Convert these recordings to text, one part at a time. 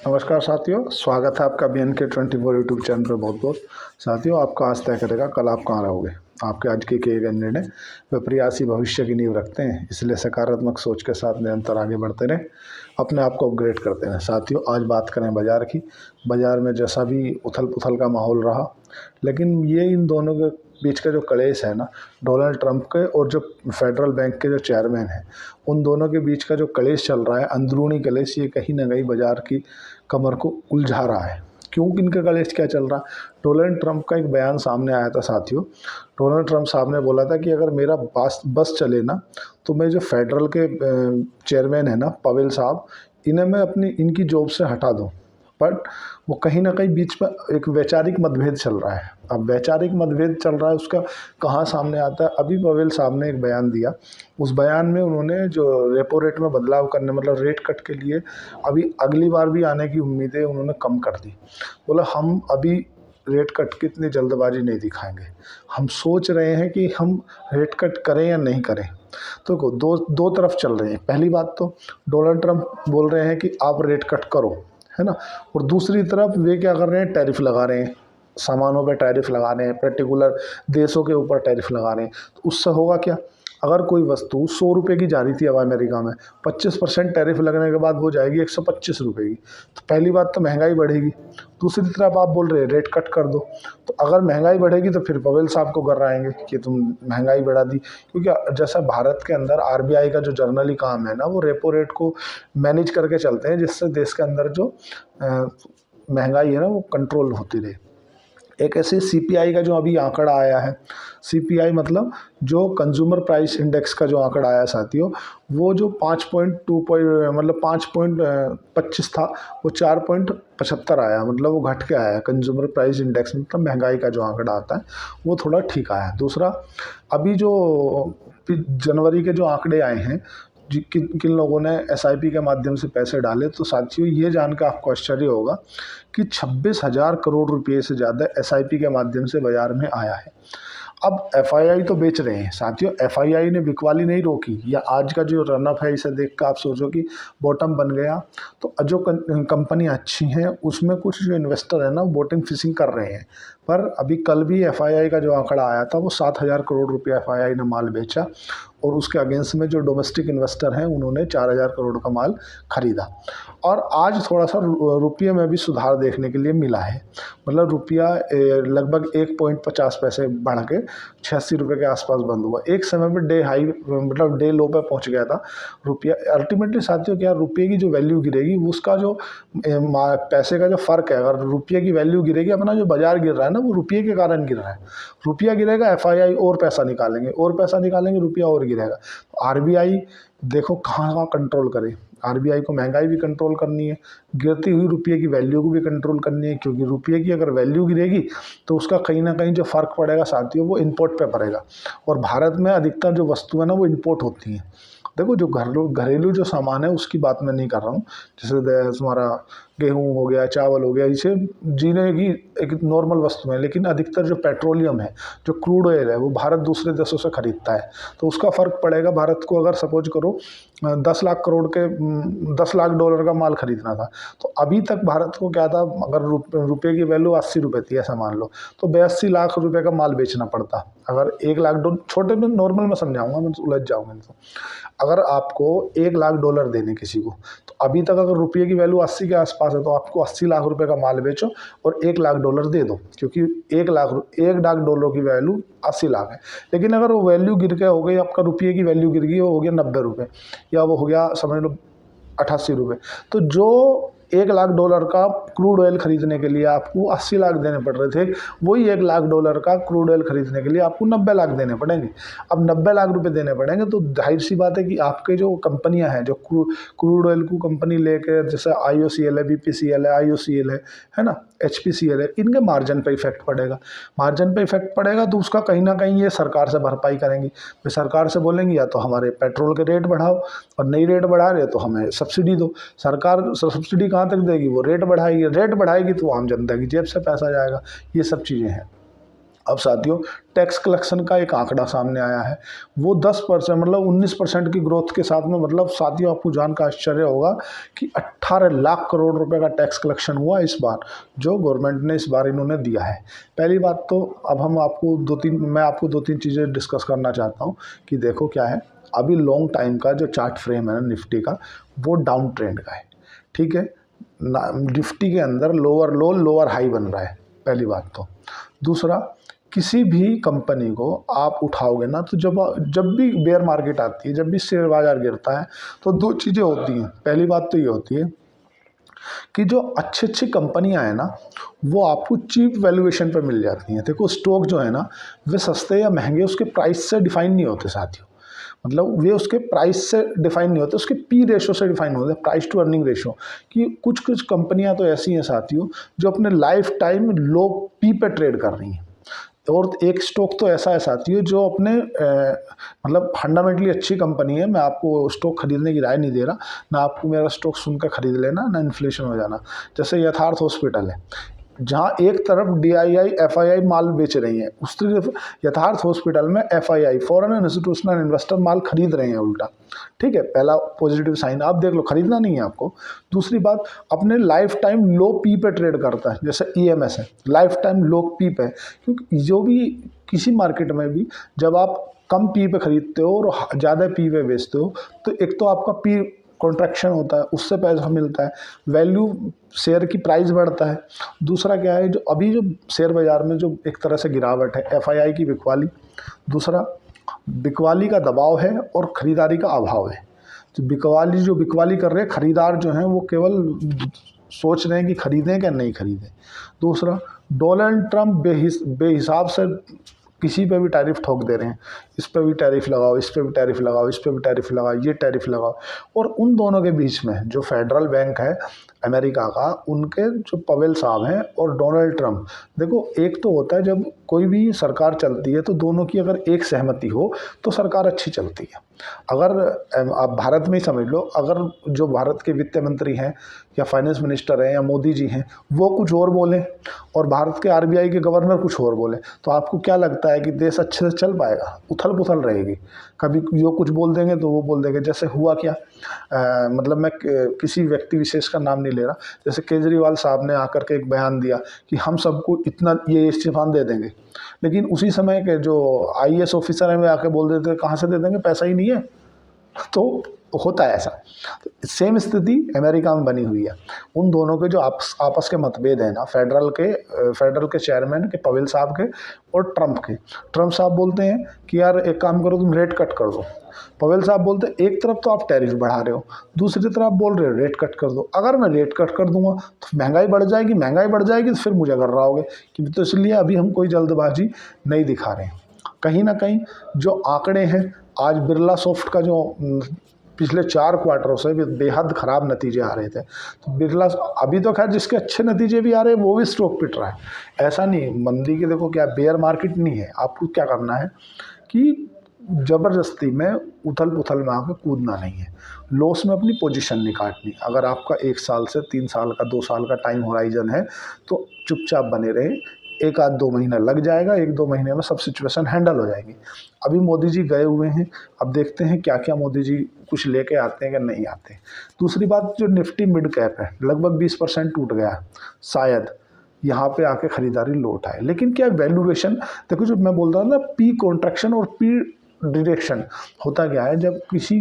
नमस्कार साथियों, स्वागत है आपका BNK24 यूट्यूब चैनल पर। बहुत बहुत साथियों, आपका आज तय करेगा कल आप कहाँ रहोगे। आपके आज के किए गए निर्णय विप्रयासी भविष्य की नींव रखते हैं, इसलिए सकारात्मक सोच के साथ निरंतर आगे बढ़ते रहें, अपने आप को अपग्रेड करते रहें। साथियों, आज बात करें बाज़ार की। बाज़ार में जैसा भी उथल पुथल का माहौल रहा, लेकिन ये इन दोनों के बीच का जो कलेश है ना, डोनाल्ड ट्रंप के और जो फेडरल बैंक के जो चेयरमैन हैं, उन दोनों के बीच का जो कलेश चल रहा है, अंदरूनी कलेश, ये कहीं ना कहीं बाज़ार की कमर को उलझा रहा है। क्यों, इनका कलेश क्या चल रहा है? डोनाल्ड ट्रंप का एक बयान सामने आया था साथियों। डोनाल्ड ट्रंप साहब ने बोला था कि अगर मेरा बस चले ना, तो मैं जो फेडरल के चेयरमैन है ना, पवेल साहब, इन्हें मैं इनकी जॉब से हटा दूं। बट वो कहीं ना कहीं बीच में एक वैचारिक मतभेद चल रहा है। अब वैचारिक मतभेद चल रहा है, उसका कहाँ सामने आता है? अभी पवेल साहब ने एक बयान दिया। उस बयान में उन्होंने जो रेपो रेट में बदलाव करने, मतलब रेट कट के लिए अभी अगली बार भी आने की उम्मीदें उन्होंने कम कर दी। बोला हम अभी रेट कट की इतनी जल्दबाजी नहीं दिखाएंगे, हम सोच रहे हैं कि हम रेट कट करें या नहीं करें। तो दो तरफ चल रहे हैं। पहली बात तो डोनाल्ड ट्रंप बोल रहे हैं कि आप रेट कट करो, है ना, और दूसरी तरफ वे क्या कर रहे हैं, टैरिफ लगा रहे हैं, सामानों पे टैरिफ लगा रहे हैं, पर्टिकुलर देशों के ऊपर टैरिफ लगा रहे हैं। तो उससे होगा क्या? अगर कोई वस्तु 100 रुपये की जा रही थी अब अमेरिका में, 25% टैरिफ लगने के बाद हो जाएगी 125 रुपये की। तो पहली बात तो महंगाई बढ़ेगी। दूसरी तरफ आप बोल रहे हैं रेट कट कर दो। तो अगर महंगाई बढ़ेगी तो फिर पवेल साहब को कराएंगे कि तुम महंगाई बढ़ा दी। क्योंकि जैसा भारत के अंदर RBI का जो जर्नली काम है ना, वो रेपो रेट को मैनेज करके चलते हैं, जिससे देश के अंदर जो महंगाई है ना, वो कंट्रोल होती रहे। एक ऐसे CPI का जो अभी आंकड़ा आया है, CPI मतलब जो कंज्यूमर प्राइस इंडेक्स का जो आंकड़ा आया साथियों, वो जो 5.25 था, वो 4.75 आया। मतलब वो घट के आया है। कंज्यूमर प्राइस इंडेक्स मतलब महंगाई का जो आंकड़ा आता है, वो थोड़ा ठीक आया है। दूसरा, अभी जो जनवरी के जो आंकड़े आए हैं, किन किन लोगों ने SIP के माध्यम से पैसे डाले, तो साथियों ये जानकर आपको आश्चर्य होगा कि 26,000 करोड़ रुपये से ज़्यादा SIP के माध्यम से बाजार में आया है। अब FII तो बेच रहे हैं साथियों, FII ने बिकवाली नहीं रोकी, या आज का जो रनअप है इसे देख कर आप सोचो कि बॉटम बन गया। तो जो कंपनी अच्छी हैं उसमें कुछ जो इन्वेस्टर है ना, वो बोटिंग फिशिंग कर रहे हैं। पर अभी कल भी FII का जो आंकड़ा आया था, वो 7,000 करोड़ रुपया FII ने माल बेचा, और उसके अगेंस्ट में जो डोमेस्टिक इन्वेस्टर हैं उन्होंने 4,000 करोड़ का माल खरीदा। और आज थोड़ा सा रुपये में भी सुधार देखने के लिए मिला है। मतलब रुपया लगभग 1.50 पैसे बढ़ के 86 रुपये के आसपास बंद हुआ। एक समय पर डे हाई, मतलब डे लो पे पहुंच गया था रुपया। अल्टीमेटली साथियों क्या, रुपये की जो वैल्यू गिरेगी, उसका जो पैसे का जो फ़र्क है, अगर रुपये की वैल्यू गिरेगी, अपना जो बाजार गिर रहा है ना, वो रुपये के कारण गिर रहा है। रुपया गिरेगा, FII और पैसा निकालेंगे, और पैसा निकालेंगे, रुपया और गिरेगा। RBI देखो कहाँ कहाँ कंट्रोल करे। RBI को महंगाई भी कंट्रोल करनी है, गिरती हुई रुपये की वैल्यू को भी कंट्रोल करनी है। क्योंकि रुपये की अगर वैल्यू गिरेगी तो उसका कहीं ना कहीं जो फ़र्क पड़ेगा साथियों, वो इंपोर्ट पे पड़ेगा। और भारत में अधिकतर जो वस्तु है ना, वो इंपोर्ट होती हैं। देखो, जो घरेलू जो सामान है उसकी बात मैं नहीं कर रहा हूँ, जैसे तुम्हारा गेहूँ हो गया, चावल हो गया, इसे जीने की एक नॉर्मल वस्तु है। लेकिन अधिकतर जो पेट्रोलियम है, जो क्रूड ऑयल है, वो भारत दूसरे देशों से खरीदता है। तो उसका फ़र्क पड़ेगा भारत को। अगर सपोज करो 10 लाख करोड़ के 10 लाख डॉलर का माल खरीदना था, तो अभी तक भारत को क्या था, अगर रुपये की वैल्यू 80 रुपये थी ऐसा मान लो, तो 82 लाख रुपये का माल बेचना पड़ता। अगर 1 लाख डॉलर, छोटे में नॉर्मल में समझाऊंगा, मैं उलझ जाऊंगा इनसे। अगर आपको 1 लाख डॉलर देने किसी को, तो अभी तक अगर रुपये की वैल्यू 80 के आसपास है, तो आपको 80 लाख रुपए का माल बेचो और 1 लाख डॉलर दे दो। क्योंकि 1 लाख डॉलर की वैल्यू 80 लाख है। लेकिन अगर वो वैल्यू गिर के हो गई, आपका रुपये की वैल्यू गिर गई, वो हो गया 90 रुपये, या वो हो गया समझ लो 88 रुपये, तो जो 1 लाख डॉलर का क्रूड ऑयल खरीदने के लिए आपको 80 लाख देने पड़ रहे थे, वही 1 लाख डॉलर का क्रूड ऑयल खरीदने के लिए आपको 90 लाख देने पड़ेंगे। अब 90 लाख रुपए देने पड़ेंगे, तो जाहिर सी बात है कि आपके जो कंपनियां हैं, जो क्रूड ऑयल को कंपनी लेकर, जैसे IOCL है, BPCL है, IOCL है ना, HPCL है, इनके मार्जिन पे इफेक्ट पड़ेगा। मार्जिन पे इफेक्ट पड़ेगा तो उसका कहीं ना कहीं ये सरकार से भरपाई करेंगी। फिर सरकार से बोलेंगी या तो हमारे पेट्रोल के रेट बढ़ाओ, और नई रेट बढ़ा रहे तो हमें सब्सिडी दो। सरकार सब्सिडी कहाँ तक देगी? वो रेट बढ़ाएगी। रेट बढ़ाएगी तो आम जनता की जेब से पैसा जाएगा। ये सब चीज़ें हैं। अब साथियों टैक्स कलेक्शन का एक आंकड़ा सामने आया है, वो 10% मतलब 19% की ग्रोथ के साथ में, मतलब साथियों आपको जान का आश्चर्य होगा कि 18 लाख करोड़ रुपए का टैक्स कलेक्शन हुआ इस बार, जो गवर्नमेंट ने इस बार इन्होंने दिया है। पहली बात तो अब मैं आपको दो तीन चीज़ें डिस्कस करना चाहता हूँ कि देखो क्या है, अभी लॉन्ग टाइम का जो चार्ट फ्रेम है ना निफ्टी का, वो डाउन ट्रेंड का है, ठीक है। निफ्टी के अंदर लोअर लो लोअर हाई बन रहा है, पहली बात तो। दूसरा, किसी भी कंपनी को आप उठाओगे ना, तो जब भी बेयर मार्केट आती है, जब भी शेयर बाजार गिरता है, तो दो चीज़ें होती हैं। पहली बात तो ये होती है कि जो अच्छी अच्छी कंपनियां हैं ना, वो आपको चीप वैल्यूएशन पे मिल जाती हैं। देखो स्टॉक जो है ना, वे सस्ते या महंगे उसके प्राइस से डिफाइन नहीं होते साथियों, मतलब वे उसके प्राइस से डिफाइन नहीं होते, उसके पी रेशो से डिफाइन होते हैं, प्राइस टू अर्निंग रेशो। कि कुछ कुछ कंपनियां तो ऐसी हैं साथियों जो अपने लाइफ टाइम लो पी पे ट्रेड कर रही हैं, और एक स्टॉक तो ऐसा है साथियों जो अपने मतलब फंडामेंटली अच्छी कंपनी है। मैं आपको स्टॉक खरीदने की राय नहीं दे रहा, ना आपको मेरा स्टॉक सुन कर खरीद लेना, ना इन्फ्लेशन हो जाना। जैसे यथार्थ हॉस्पिटल है, जहाँ एक तरफ DII FII माल बेच रही है, उस तरफ यथार्थ हॉस्पिटल में FII फॉरेन इंस्टीट्यूशनल इन्वेस्टर माल खरीद रहे हैं उल्टा, ठीक है। पहला पॉजिटिव साइन आप देख लो, खरीदना नहीं है आपको। दूसरी बात, अपने लाइफ टाइम लो पी पे ट्रेड करता है, जैसे EMS है, लाइफ टाइम लो पी पे, क्योंकि जो भी किसी मार्केट में भी जब आप कम पी पे खरीदते हो और ज़्यादा पी पे बेचते हो, तो एक तो आपका पी कॉन्ट्रैक्शन होता है, उससे पैसा मिलता है, वैल्यू शेयर की प्राइस बढ़ता है। दूसरा क्या है, जो अभी जो शेयर बाजार में जो एक तरह से गिरावट है, FII की बिकवाली, दूसरा बिकवाली का दबाव है और ख़रीदारी का अभाव है। तो जो बिकवाली कर रहे हैं, ख़रीदार जो हैं वो केवल सोच रहे हैं कि खरीदें क्या नहीं खरीदें। दूसरा, डोनाल्ड ट्रंप बेहिसाब से किसी पे भी टैरिफ ठोक दे रहे हैं, इस पे भी टैरिफ लगाओ, इस पे भी टैरिफ लगाओ, इस पे भी टैरिफ लगाओ, ये टैरिफ लगाओ। और उन दोनों के बीच में जो फेडरल बैंक है अमेरिका का, उनके जो पवेल साहब हैं और डोनाल्ड ट्रंप, देखो एक तो होता है जब कोई भी सरकार चलती है तो दोनों की अगर एक सहमति हो तो सरकार अच्छी चलती है। अगर आप भारत में ही समझ लो, अगर जो भारत के वित्त मंत्री हैं या फाइनेंस मिनिस्टर हैं या मोदी जी हैं, वो कुछ और बोलें और भारत के RBI के गवर्नर कुछ और बोलें, तो आपको क्या लगता है कि देश अच्छे से चल पाएगा? उथल पुथल रहेगी। कभी जो कुछ बोल देंगे तो वो बोल देंगे। जैसे हुआ क्या, मतलब मैं किसी व्यक्ति विशेष का नाम नहीं ले रहा, जैसे केजरीवाल साहब ने आकर के एक बयान दिया कि हम सबको इतना ये इस्तीफा दे देंगे, लेकिन उसी समय के जो IAS ऑफिसर हैं वे आके बोल देते कहाँ से दे देंगे, पैसा ही नहीं है। तो होता है ऐसा। तो सेम स्थिति अमेरिका में बनी हुई है। उन दोनों के जो आपस के मतभेद हैं ना, फेडरल के चेयरमैन के पवेल साहब के और ट्रंप साहब बोलते हैं कि यार एक काम करो, तुम रेट कट कर दो। पवेल साहब बोलते हैं एक तरफ तो आप टैरिफ बढ़ा रहे हो, दूसरी तरफ आप बोल रहे हो रेट कट कर दो। अगर मैं रेट कट कर दूंगा तो महंगाई बढ़ जाएगी तो फिर मुझे कर रहा होगे कि, तो इसलिए अभी हम कोई जल्दबाजी नहीं दिखा रहे हैं। कहीं ना कहीं जो आंकड़े हैं, आज बिरला सॉफ्ट का जो पिछले 4 क्वार्टरों से बेहद ख़राब नतीजे आ रहे थे, तो बिरला अभी तो खैर जिसके अच्छे नतीजे भी आ रहे हैं वो भी स्टॉक पिट रहा है। ऐसा नहीं, मंदी के देखो क्या बेयर मार्केट नहीं है। आपको क्या करना है कि ज़बरदस्ती में उथल पुथल में आके कूदना नहीं है, लॉस में अपनी पोजीशन नहीं काटनी। अगर आपका 1 साल से 3 साल का 2 साल का टाइम होराइजन है तो चुपचाप बने रहे, 1 आध 2 महीना लग जाएगा, 1-2 महीने में सब सिचुएशन हैंडल हो जाएगी। अभी मोदी जी गए हुए हैं, अब देखते हैं क्या क्या मोदी जी कुछ लेके आते हैं कि नहीं आते। दूसरी बात, जो निफ्टी मिड कैप है लगभग 20% टूट गया, शायद यहाँ पे आके खरीदारी लौट आए। लेकिन क्या वैल्यूएशन, देखो जो मैं बोल रहा हूँ ना, पी कॉन्ट्रैक्शन और पी डिरेक्शन होता क्या है, जब किसी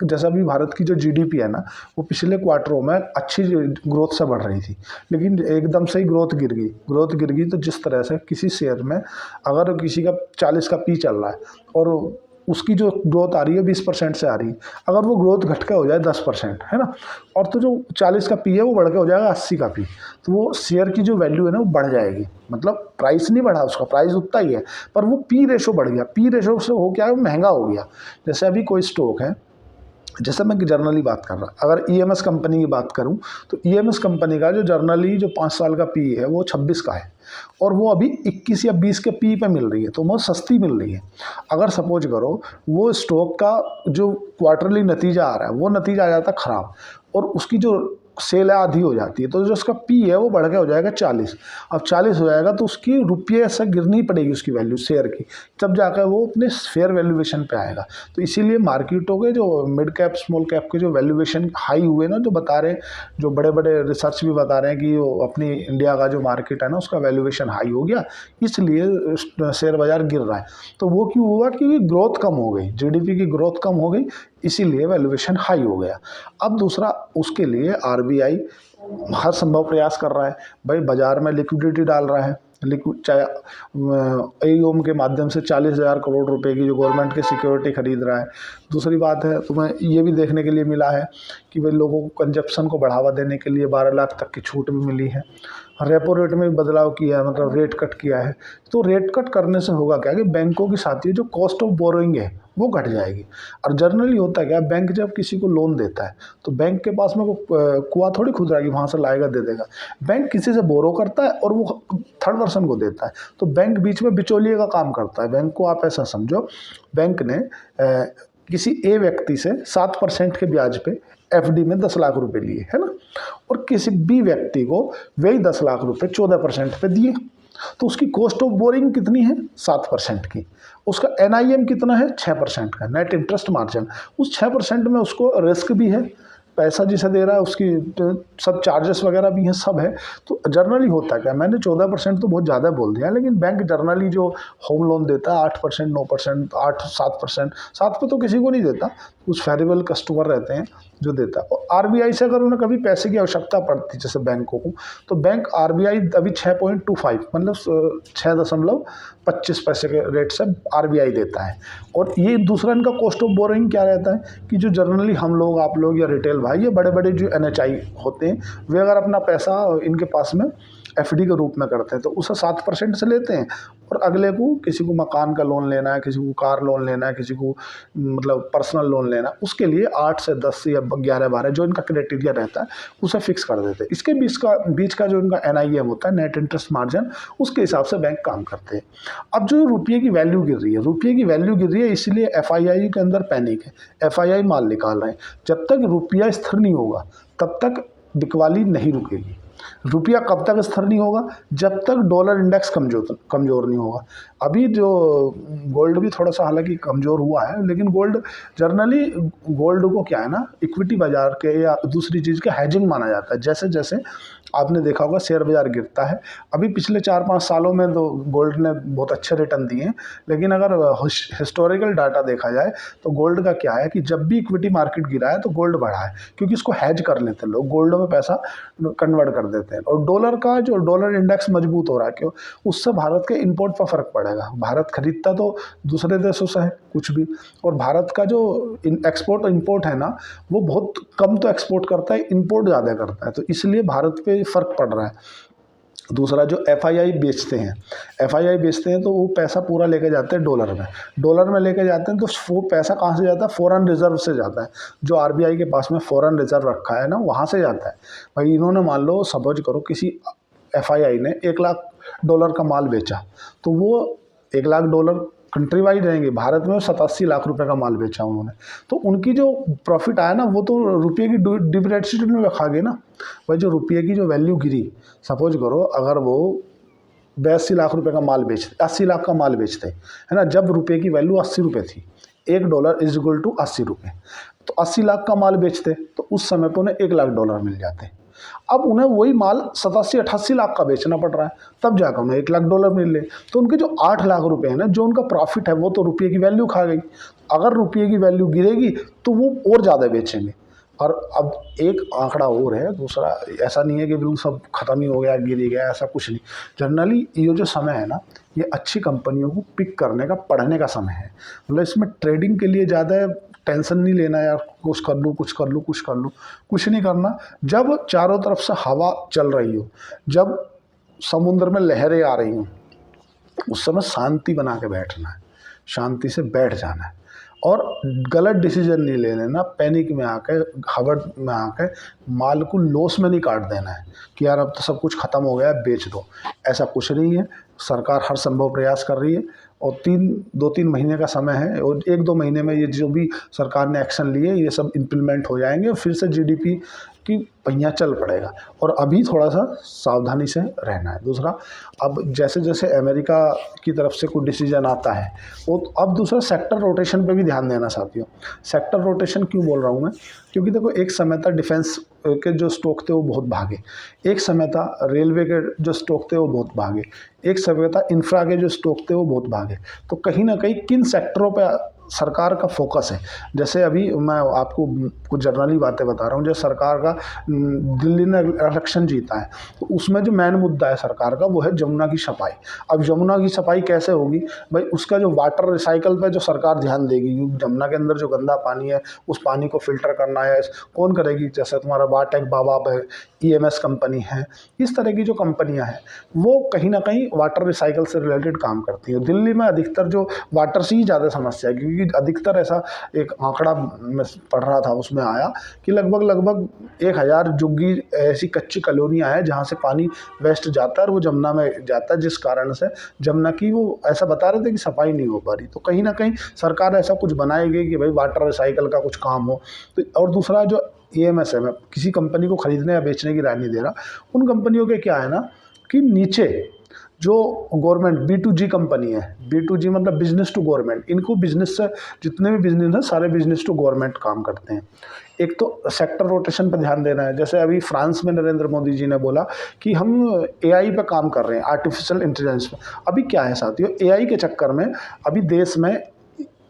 जैसा भी भारत की जो GDP है ना, वो पिछले क्वार्टरों में अच्छी ग्रोथ से बढ़ रही थी, लेकिन एकदम से ही ग्रोथ गिर गई। तो जिस तरह से किसी शेयर में अगर किसी का 40 का पी चल रहा है और उसकी जो ग्रोथ आ रही है 20% से आ रही है, अगर वो ग्रोथ घट के हो जाए 10%, है ना, और तो जो 40 का पी है वो बढ़ के हो जाएगा 80 का पी, तो वो शेयर की जो वैल्यू है ना वो बढ़ जाएगी। मतलब प्राइस नहीं बढ़ा, उसका प्राइस उतना ही है, पर वो पी रेशो बढ़ गया। पी रेशो से हो क्या है, वो महंगा हो गया। जैसे अभी कोई स्टॉक है, जैसे मैं जर्नली बात कर रहा, अगर EMS कंपनी की बात करूं तो EMS कंपनी का जो जर्नली जो 5 साल का पी है वो 26 का है, और वो अभी 21 या 20 के पी पे मिल रही है, तो वो सस्ती मिल रही है। अगर सपोज करो वो स्टॉक का जो क्वार्टरली नतीजा आ रहा है वो नतीजा आ जाता ख़राब, और उसकी जो सेल आधी हो जाती है, तो जो उसका पी है वो बढ़ के हो जाएगा 40। अब 40 हो जाएगा तो उसकी रुपये से गिरनी पड़ेगी उसकी वैल्यू शेयर की, तब जाकर वो अपने फेयर वैल्यूएशन पे आएगा। तो इसीलिए मार्केटों के जो मिड कैप स्मॉल कैप के जो वैल्यूएशन हाई हुए ना, जो बता रहे हैं, जो बड़े बड़े रिसर्च भी बता रहे हैं कि वो अपनी इंडिया का जो मार्केट है ना उसका वैल्यूएशन हाई हो गया, इसलिए शेयर बाजार गिर रहा है। तो वो क्यों हुआ? क्योंकि ग्रोथ कम हो गई, जीडीपी की ग्रोथ कम हो गई, इसीलिए वैल्यूएशन हाई हो गया। अब दूसरा, उसके लिए आरबीआई हर संभव प्रयास कर रहा है, भाई बाजार में लिक्विडिटी डाल रहा है, लिक्विड चाहे एईओएम के माध्यम से 40,000 करोड़ रुपए की जो गवर्नमेंट की सिक्योरिटी खरीद रहा है। दूसरी बात है, तुम्हें ये भी देखने के लिए मिला है कि भाई लोगों को कंजप्शन को बढ़ावा देने के लिए 12 लाख तक की छूट भी मिली है। रेपो रेट में भी बदलाव किया है, मतलब रेट कट किया है। तो रेट कट करने से होगा क्या कि बैंकों की साथ ही जो कॉस्ट ऑफ बोरोइंग है वो घट जाएगी। और जनरली होता है क्या, बैंक जब किसी को लोन देता है तो बैंक के पास में वो कुआं थोड़ी खुद रहा है कि वहाँ से लाएगा दे देगा। बैंक किसी से बोरो करता है और वो थर्ड पर्सन को देता है, तो बैंक बीच में बिचौलिए का काम करता है। बैंक को आप ऐसा समझो, बैंक ने किसी ए व्यक्ति से 7% के ब्याज पे एफडी में 10 लाख रुपए लिए, है ना, और किसी बी व्यक्ति को वही 10 लाख रुपए 14% पे दिए, तो उसकी कॉस्ट ऑफ बोरिंग कितनी है? 7% की। उसका एनआईएम कितना है? 6% का, नेट इंटरेस्ट मार्जिन। उस 6% में उसको रिस्क भी है, पैसा जिसे दे रहा है उसकी सब चार्जेस वगैरह भी हैं, सब है। तो जनरली होता है क्या, मैंने 14% तो बहुत ज़्यादा बोल दिया, लेकिन बैंक जनरली जो होम लोन देता है 8%, 9%, 8-7%, 7 पे तो किसी को नहीं देता, कुछ फेरिबल कस्टमर रहते हैं जो देता है। और आरबीआई से अगर उन्हें कभी पैसे की आवश्यकता पड़ती है जैसे बैंकों को, तो बैंक आरबीआई अभी 6.25 मतलब 6.25 पैसे के रेट से आरबीआई देता है। और ये दूसरा इनका कॉस्ट ऑफ बोरोइंग क्या रहता है कि जो जनरली हम लोग, आप लोग या रिटेल भाई, ये बड़े बड़े जो एनएचआई होते हैं, वे अगर अपना पैसा इनके पास में एफडी के रूप में करते हैं तो उसे 7% से लेते हैं, और अगले को, किसी को मकान का लोन लेना है, किसी को कार लोन लेना है, किसी को मतलब पर्सनल लोन लेना है, उसके लिए 8 से 10 या 11-12 जो इनका क्राइटेरिया रहता है उसे फिक्स कर देते हैं। इसके बीच का जो इनका एनआईएम होता है, नेट इंटरेस्ट मार्जिन, उसके हिसाब से बैंक काम करते हैं। अब जो रुपये की वैल्यू गिर रही है, रुपये की वैल्यू गिर रही है, इसलिए एफआईआई के अंदर पैनिक है, एफआईआई माल निकाल रहे हैं। जब तक रुपया स्थिर नहीं होगा तब तक बिकवाली नहीं रुकेगी। रुपया कब तक स्थिर नहीं होगा? जब तक डॉलर इंडेक्स कमज़ोर नहीं होगा। अभी जो गोल्ड भी थोड़ा सा हालांकि कमज़ोर हुआ है, लेकिन गोल्ड जनरली, गोल्ड को क्या है ना, इक्विटी बाजार के या दूसरी चीज़ के हेजिंग माना जाता है। जैसे जैसे आपने देखा होगा शेयर बाजार गिरता है, अभी पिछले 4-5 सालों में तो गोल्ड ने बहुत अच्छे रिटर्न दिए हैं, लेकिन अगर हिस्टोरिकल डाटा देखा जाए तो गोल्ड का क्या है कि जब भी इक्विटी मार्केट गिरा है तो गोल्ड बढ़ा है, क्योंकि इसको हैज कर लेते हैं लोग, गोल्ड में पैसा कन्वर्ट कर देते हैं। और डॉलर का जो डॉलर इंडेक्स मजबूत हो रहा है, क्यों? उससे भारत के इंपोर्ट पर फर्क पड़ेगा। भारत खरीदता तो दूसरे देशों से है कुछ भी, और भारत का जो एक्सपोर्ट और इंपोर्ट है ना, वो बहुत कम तो एक्सपोर्ट करता है, इंपोर्ट ज़्यादा करता है, तो इसलिए भारत पे फ़र्क पड़ रहा है। दूसरा, जो एफआईआई बेचते हैं तो वो पैसा पूरा लेके जाते हैं डॉलर में लेके जाते हैं, तो वो पैसा कहाँ से जाता है? फॉरेन रिजर्व से जाता है। जो आरबीआई के पास में फॉरेन रिजर्व रखा है ना, वहाँ से जाता है। भाई इन्होंने मान लो, सपोज करो किसी एफआईआई ने $1 लाख का माल बेचा, तो वो $1 लाख कंट्री वाइड रहेंगे। भारत में 87 लाख रुपए का माल बेचा उन्होंने, तो उनकी जो प्रॉफिट आया ना, वो तो रुपये की डिप्रिसिएशन में रखा गया ना। भाई जो रुपये की जो वैल्यू गिरी, सपोज करो अगर वो 82 लाख रुपए का माल बेचते, 80 लाख का माल बेचते, है ना, जब रुपये की वैल्यू 80 रुपये थी, $1 इज इक्वल टू 80 रुपये, तो 80 लाख का माल बेचते तो उस समय पर उन्हें $1 लाख मिल जाते। अब उन्हें वही माल 87-88 लाख का बेचना पड़ रहा है, तब जाकर उन्हें $1 लाख मिल रहे। तो उनके जो 8 लाख रुपए हैं ना, जो उनका प्रॉफिट है, वो तो रुपये की वैल्यू खा गई। अगर रुपये की वैल्यू गिरेगी तो वो और ज़्यादा बेचेंगे। और अब एक आंकड़ा और है, दूसरा, ऐसा नहीं है कि बिल्कुल सब खत्म ही हो गया, गिर ही गया, ऐसा कुछ नहीं। जनरली ये जो समय है ना, ये अच्छी कंपनियों को पिक करने का, पढ़ने का समय है। मतलब इसमें ट्रेडिंग के लिए ज़्यादा टेंशन नहीं लेना यार, कुछ कर लूँ, कुछ नहीं करना। जब चारों तरफ से हवा चल रही हो, जब समुद्र में लहरें आ रही हों, उस समय शांति बना के बैठना है, शांति से बैठ जाना है, और गलत डिसीजन नहीं लेने ना, पैनिक में आके, हड़बड़ में आके माल को लॉस में नहीं काट देना है कि यार अब तो सब कुछ ख़त्म हो गया, बेच दो। ऐसा कुछ नहीं है। सरकार हर संभव प्रयास कर रही है, और 2-3 महीने का समय है, और 1-2 महीने में ये जो भी सरकार ने एक्शन लिए, ये सब इम्प्लीमेंट हो जाएंगे, और फिर से जीडीपी कि पहिया चल पड़ेगा। और अभी थोड़ा सा सावधानी से रहना है। दूसरा, अब जैसे जैसे अमेरिका की तरफ से कोई डिसीजन आता है, वो अब दूसरा सेक्टर रोटेशन पे भी ध्यान देना साथियों। सेक्टर रोटेशन क्यों बोल रहा हूँ मैं, क्योंकि देखो एक समय था डिफेंस के जो स्टॉक थे वो बहुत भागे, एक समय था रेलवे के जो स्टॉक थे वो बहुत भागे, एक समय था इंफ्रा के जो स्टॉक थे वो बहुत भागे। तो कहीं ना कहीं किन सेक्टरों पे सरकार का फोकस है। जैसे अभी मैं आपको कुछ जर्नली बातें बता रहा हूँ। जैसे सरकार का दिल्ली ने इलेक्शन जीता है, तो उसमें जो मेन मुद्दा है सरकार का वो है जमुना की सफाई। अब जमुना की सफाई कैसे होगी भाई, उसका जो वाटर रिसाइकल पे जो सरकार ध्यान देगी, क्योंकि जमुना के अंदर जो गंदा पानी है उस पानी को फिल्टर करना है कौन करेगी। जैसे तुम्हारा बाटेक बाबा है, ईएमएस कंपनी है, इस तरह की जो कंपनियां हैं वो कहीं ना कहीं वाटर रिसाइकल से रिलेटेड काम करती है। दिल्ली में अधिकतर जो वाटर से ही ज़्यादा समस्या है, क्योंकि अधिकतर ऐसा एक आंकड़ा मैं पढ़ रहा था उसमें आया कि लगभग 1000 झुग्गी ऐसी कच्ची कॉलोनियाँ हैं जहाँ से पानी वेस्ट जाता है और वो जमुना में जाता है, जिस कारण से जमुना की वो ऐसा बता रहे थे कि सफाई नहीं हो पा रही। तो कहीं ना कहीं सरकार ऐसा कुछ बनाएगी कि भाई वाटर रिसाइकल का कुछ काम हो। तो और दूसरा जो ईएमएस है, मैं किसी कंपनी को खरीदने या बेचने की राय नहीं दे रहा, उन कंपनियों के क्या है ना कि नीचे जो गवर्नमेंट B2G कंपनी है, B2G मतलब बिजनेस टू गवर्नमेंट, इनको बिजनेस से जितने भी बिजनेस हैं सारे बिजनेस टू गवर्नमेंट काम करते हैं। एक तो सेक्टर रोटेशन पर ध्यान देना है। जैसे अभी फ्रांस में नरेंद्र मोदी जी ने बोला कि हम एआई पे काम कर रहे हैं, आर्टिफिशियल इंटेलिजेंस पे। अभी क्या है साथियों, एआई के चक्कर में अभी देश में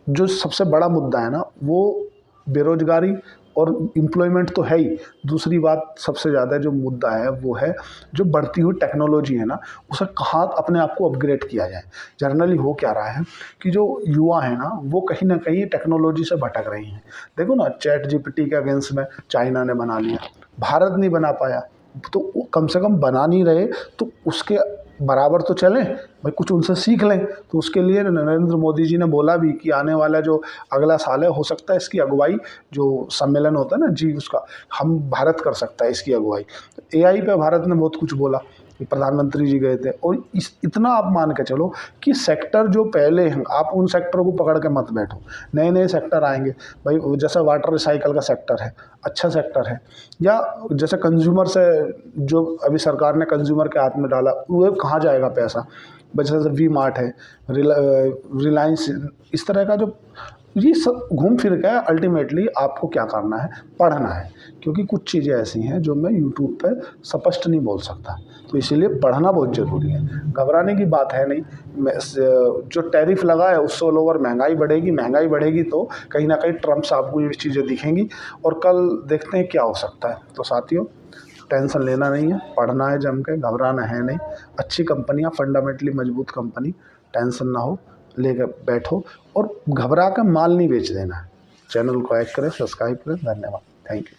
जो सबसे बड़ा मुद्दा है ना वो बेरोजगारी और एम्प्लॉयमेंट तो है ही। दूसरी बात सबसे ज़्यादा जो मुद्दा है वो है जो बढ़ती हुई टेक्नोलॉजी है ना, उसे कहाँ अपने आप को अपग्रेड किया जाए। जनरली हो क्या रहा है कि जो युवा है ना वो कहीं ना कहीं टेक्नोलॉजी से भटक रही हैं। देखो ना, चैट जीपीटी के अगेंस्ट में चाइना ने बना लिया, भारत नहीं बना पाया। तो कम से कम बना नहीं रहे तो उसके बराबर तो चलें भाई, कुछ उनसे सीख लें। तो उसके लिए नरेंद्र मोदी जी ने बोला भी कि आने वाला जो अगला साल है हो सकता है इसकी अगुवाई, जो सम्मेलन होता है ना जी उसका, हम भारत कर सकता है इसकी अगुवाई। तो एआई पे भारत ने बहुत कुछ बोला, प्रधानमंत्री जी गए थे। और इतना आप मान के चलो कि सेक्टर जो पहले हैं आप उन सेक्टरों को पकड़ के मत बैठो, नए नए सेक्टर आएंगे भाई। जैसा वाटर रिसाइकल का सेक्टर है, अच्छा सेक्टर है। या जैसे कंज्यूमर से जो अभी सरकार ने कंज्यूमर के हाथ में डाला, वो कहाँ जाएगा पैसा। जैसे वी मार्ट है, रिलायंस, इस तरह का जो ये सब घूम फिर के अल्टीमेटली आपको क्या करना है, पढ़ना है। क्योंकि कुछ चीज़ें ऐसी हैं जो मैं यूट्यूब पे स्पष्ट नहीं बोल सकता, तो इसीलिए पढ़ना बहुत ज़रूरी है। घबराने की बात है नहीं। जो टैरिफ लगा है उससे ऑल ओवर महंगाई बढ़ेगी तो कहीं ना कहीं ट्रम्प साहब को ये चीज़ें दिखेंगी और कल देखते हैं क्या हो सकता है। तो साथियों, टेंशन लेना नहीं है, पढ़ना है जम के, घबराना है नहीं। अच्छी कंपनियां, फंडामेंटली मजबूत कंपनी, टेंशन ना हो, लेकर बैठो और घबरा कर माल नहीं बेच देना। चैनल को लाइक करें, सब्सक्राइब करें। धन्यवाद, थैंक यू।